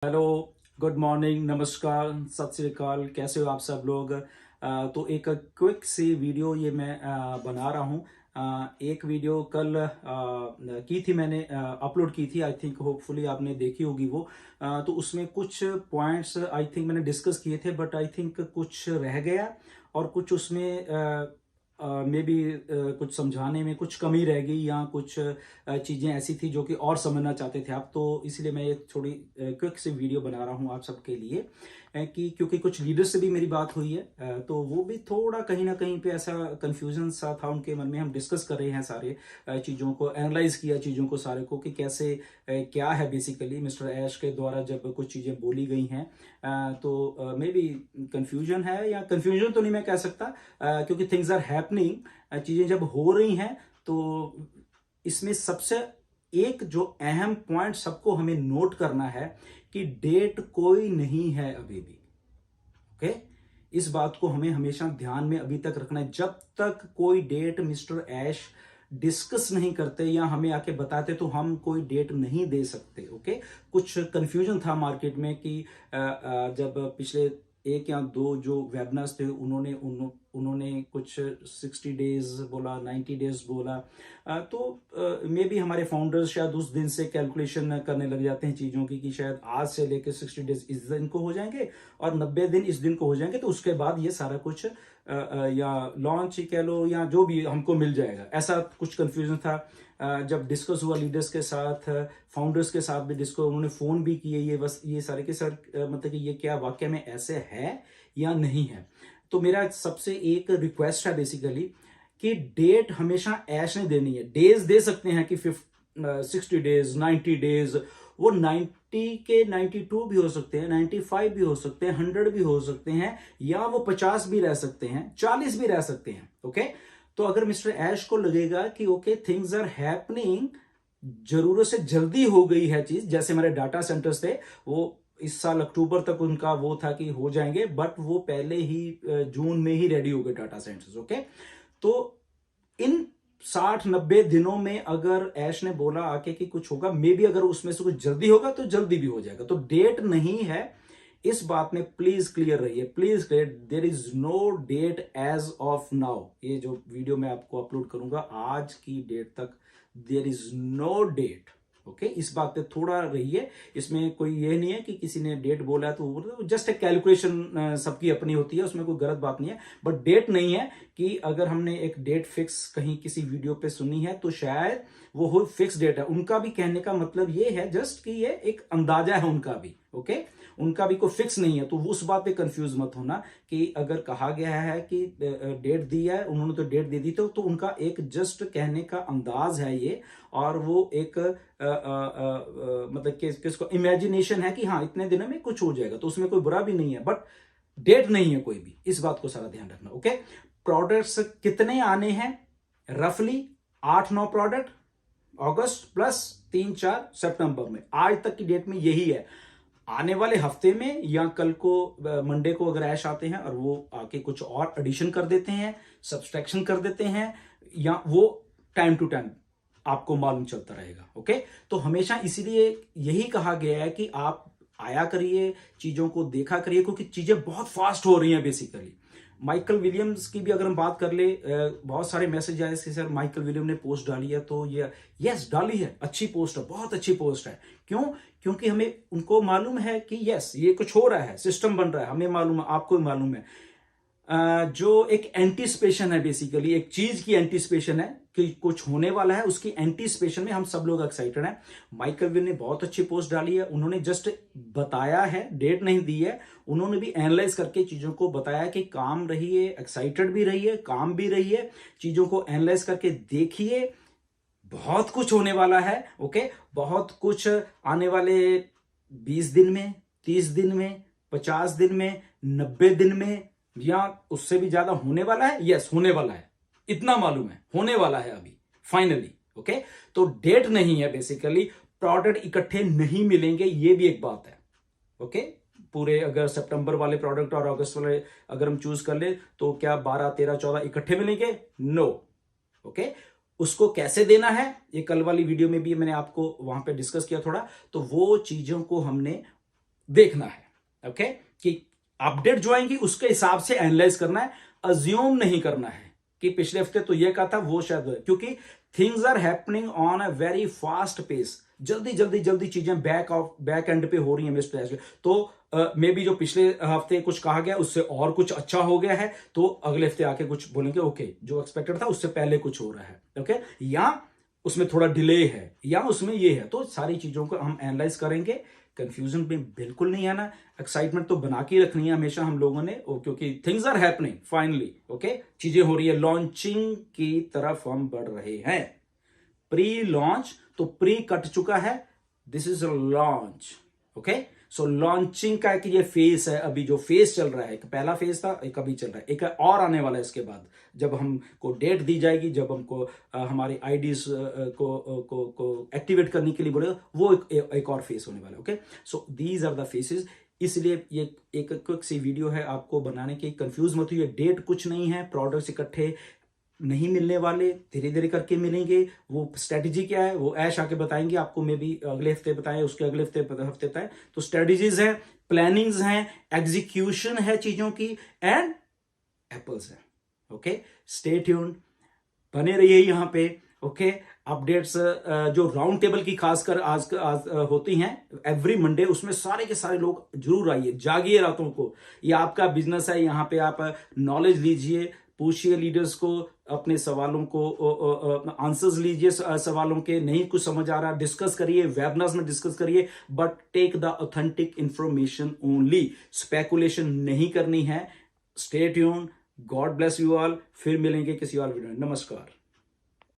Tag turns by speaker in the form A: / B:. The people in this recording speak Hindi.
A: हेलो, गुड मॉर्निंग, नमस्कार, सत श्री अकाल। कैसे हो आप सब लोग। तो एक क्विक सी वीडियो ये मैं बना रहा हूँ। एक वीडियो कल की थी, मैंने अपलोड की थी। आई थिंक होपफुली आपने देखी होगी वो। तो उसमें कुछ पॉइंट्स आई थिंक मैंने डिस्कस किए थे, बट आई थिंक कुछ रह गया और कुछ उसमें मे बी कुछ समझाने में कुछ कमी रह गई, या कुछ चीज़ें ऐसी थी जो कि और समझना चाहते थे आप। तो इसलिए मैं एक थोड़ी क्विक सी वीडियो बना रहा हूँ आप सबके लिए, कि क्योंकि कुछ लीडर से भी मेरी बात हुई है, तो वो भी थोड़ा कहीं ना कहीं पे ऐसा कंफ्यूजन सा था उनके मन में। हम डिस्कस कर रहे हैं सारे चीज़ों को, एनालाइज किया चीज़ों को सारे को, कि कैसे क्या है बेसिकली मिस्टर ऐश के द्वारा जब कुछ चीज़ें बोली गई हैं। तो मे बी कंफ्यूजन है, या कंफ्यूजन तो नहीं मैं कह सकता, क्योंकि थिंग्स आर हैपनिंग, चीज़ें जब हो रही हैं तो इसमें सबसे एक जो अहम पॉइंट सबको हमें नोट करना है कि डेट कोई नहीं है अभी भी। ओके, इस बात को हमें हमेशा ध्यान में अभी तक रखना है। जब तक कोई डेट मिस्टर ऐश डिस्कस नहीं करते या हमें आके बताते तो हम कोई डेट नहीं दे सकते। ओके, कुछ कंफ्यूजन था मार्केट में कि जब पिछले एक या दो जो वेबनार्स थे उन्होंने कुछ 60 डेज बोला, 90 डेज बोला। तो मे बी हमारे फाउंडर्स शायद उस दिन से कैलकुलेशन करने लग जाते हैं चीज़ों की, कि शायद आज से लेकर 60 डेज इस दिन को हो जाएंगे और 90 दिन इस दिन को हो जाएंगे, तो उसके बाद ये सारा कुछ या लॉन्च ही कह लो या जो भी हमको मिल जाएगा। ऐसा कुछ कंफ्यूजन था। जब डिस्कस हुआ लीडर्स के साथ, फाउंडर्स के साथ भी डिस्कस, उन्होंने फोन भी किए, ये बस ये सारे के सर मतलब कि ये क्या वाकई में ऐसे है या नहीं है। तो मेरा सबसे एक रिक्वेस्ट है बेसिकली कि डेट हमेशा ऐश नहीं देनी है। डेज दे सकते हैं कि 60 डेज, 90 डेज, वो 90 के 92 भी हो सकते हैं, 95 भी हो सकते हैं, 100 भी हो सकते हैं, या वो 50 भी रह सकते हैं, 40 भी रह सकते हैं। ओके, तो अगर मिस्टर ऐश को लगेगा कि ओके थिंग्स आर हैपनिंग, जरूरत से जल्दी हो गई है चीज, जैसे हमारे डाटा सेंटर्स थे, वो इस साल अक्टूबर तक उनका वो था कि हो जाएंगे, बट वो पहले ही जून में ही रेडी हो गए डाटा सेंटर्स। ओके, तो इन 60-90 दिनों में अगर ऐश ने बोला आके कि कुछ होगा, मे बी अगर उसमें से कुछ जल्दी होगा तो जल्दी भी हो जाएगा। तो डेट नहीं है, इस बात में प्लीज क्लियर रहिए, please clear. There is no date as of now. ये जो वीडियो मैं आपको अपलोड करूंगा आज की डेट तक, there is no date. Okay, इस बात पे थोड़ा रहिए। इसमें कोई ये नहीं है कि किसी ने डेट बोला है तो जस्ट एक कैलकुलेशन सबकी अपनी होती है, उसमें कोई गलत बात नहीं है। बट डेट नहीं है कि अगर हमने एक डेट फिक्स कहीं किसी वीडियो पे सुनी है तो शायद वो हो फिक्स डेट है। उनका भी कहने का मतलब ये है जस्ट कि ये एक अंदाजा है उनका भी। ओके, उनका भी कोई फिक्स नहीं है, तो उस बात पे कंफ्यूज मत होना कि अगर कहा गया है कि डेट दी है, उन्होंने तो डेट दे दी, तो उनका एक जस्ट कहने का अंदाज है ये। और वो एक मतलब किसको इमेजिनेशन है कि हाँ इतने दिनों में कुछ हो जाएगा, तो उसमें कोई बुरा भी नहीं है, बट डेट नहीं है कोई भी। इस बात को सारा ध्यान रखना। ओके, प्रोडक्ट्स कितने आने हैं? रफली 8-9 प्रोडक्ट अगस्त प्लस 3-4 सितंबर में, आज तक की डेट में यही है। आने वाले हफ्ते में या कल को मंडे को अगर ऐश आते हैं और वो आके कुछ और एडिशन कर देते हैं, सब्सट्रैक्शन कर देते हैं, या वो टाइम टू टाइम आपको मालूम चलता रहेगा। ओके, तो हमेशा इसीलिए यही कहा गया है कि आप आया करिए, चीजों को देखा करिए, क्योंकि चीजें बहुत फास्ट हो रही हैं बेसिकली। माइकल विलियम्स की भी अगर हम बात कर ले, बहुत सारे मैसेज आए कि सर माइकल विलियम ने पोस्ट डाली है, तो ये यस डाली है, अच्छी पोस्ट है, बहुत अच्छी पोस्ट है। क्यों? क्योंकि हमें उनको मालूम है कि यस ये कुछ हो रहा है, सिस्टम बन रहा है, हमें मालूम है, आपको मालूम है। जो एक एंटीसिपेशन है, बेसिकली एक चीज की एंटीसिपेशन है कि कुछ होने वाला है, उसकी एंटीसिपेशन में हम सब लोग एक्साइटेड हैं। माइकल विल ने बहुत अच्छी पोस्ट डाली है, उन्होंने जस्ट बताया है, डेट नहीं दी है, उन्होंने भी एनालाइज करके चीजों को बताया कि काम रहिए, एक्साइटेड भी रहिए, काम भी रहिए, चीजों को एनालाइज करके देखिए, बहुत कुछ होने वाला है। ओके, बहुत कुछ आने वाले 20 दिन में, 30 दिन में, 50 दिन में, 90 दिन में, या उससे भी ज्यादा होने वाला है। यस, होने वाला है, इतना मालूम है, होने वाला है अभी फाइनली। ओके, तो डेट नहीं है बेसिकली, प्रोडक्ट इकट्ठे नहीं मिलेंगे, ये भी एक बात है। ओके, पूरे अगर सितंबर वाले प्रोडक्ट और अगस्त वाले अगर हम चूज कर ले तो क्या 12, 13, 14 इकट्ठे मिलेंगे? नो। ओके, उसको कैसे देना है ये कल वाली वीडियो में भी मैंने आपको वहां पे डिस्कस किया थोड़ा। तो वो चीजों को हमने देखना है। ओके, कि अपडेट जो आएंगी उसके हिसाब से एनालाइज करना है, अज्यूम नहीं करना है कि पिछले हफ्ते तो ये कहा था वो शायद, क्योंकि things are happening on a very fast pace. जल्दी जल्दी जल्दी चीजें बैक एंड पे हो रही है मिस्टर, तो मे बी जो पिछले हफ्ते कुछ कहा गया उससे और कुछ अच्छा हो गया है, तो अगले हफ्ते आके कुछ बोलेंगे ओके जो एक्सपेक्टेड था उससे पहले कुछ हो रहा है। ओके, या उसमें थोड़ा डिले है, या उसमें ये है, तो सारी चीजों को हम एनालाइज करेंगे। कंफ्यूजन में बिल्कुल नहीं आना, एक्साइटमेंट तो बना के रखनी है हमेशा हम लोगों ने, क्योंकि things are happening finally. Okay, चीजें हो रही है, लॉन्चिंग की तरफ हम बढ़ रहे हैं। प्री लॉन्च तो प्री कट चुका है, this is a launch. Okay, so launching का एक ये फेस है, अभी जो फेस चल रहा है, एक पहला फेस था, एक अभी चल रहा है, एक और आने वाला है इसके बाद, जब हमको डेट दी जाएगी, जब हमको हमारी आईडीज को एक्टिवेट करने के लिए बोलेगा, वो एक और फेस होने वाला है। Okay, so these are the phases. इसलिए ये एक क्विक सी वीडियो है आपको बनाने की, कंफ्यूज मत हुई, डेट कुछ नहीं है, प्रोडक्ट्स इकट्ठे नहीं मिलने वाले, धीरे धीरे करके मिलेंगे। वो स्ट्रेटेजी क्या है वो ऐश आके बताएंगे आपको, मे बी अगले हफ्ते बताएं, उसके अगले हफ्ते बताएं। तो स्ट्रेटेजीज हैं, प्लानिंग्स हैं, एग्जीक्यूशन है चीजों की, एंड एप्पल्स है। ओके, स्टे ट्यून्ड, बने रहिए यहाँ पे। ओके, अपडेट्स जो राउंड टेबल की खासकर आज होती हैं एवरी मंडे, उसमें सारे के सारे लोग जरूर आइए, जागिए रातों को। ये आपका बिजनेस है, यहाँ पे आप नॉलेज लीजिए, पूछिए लीडर्स को, अपने सवालों को आंसर्स लीजिए, सवालों के नहीं कुछ समझ आ रहा डिस्कस करिए, वेबिनार्स में डिस्कस करिए, but take the authentic information only, speculation नहीं करनी है। Stay tune, God bless you all, फिर मिलेंगे किसी और वीडियो में। नमस्कार।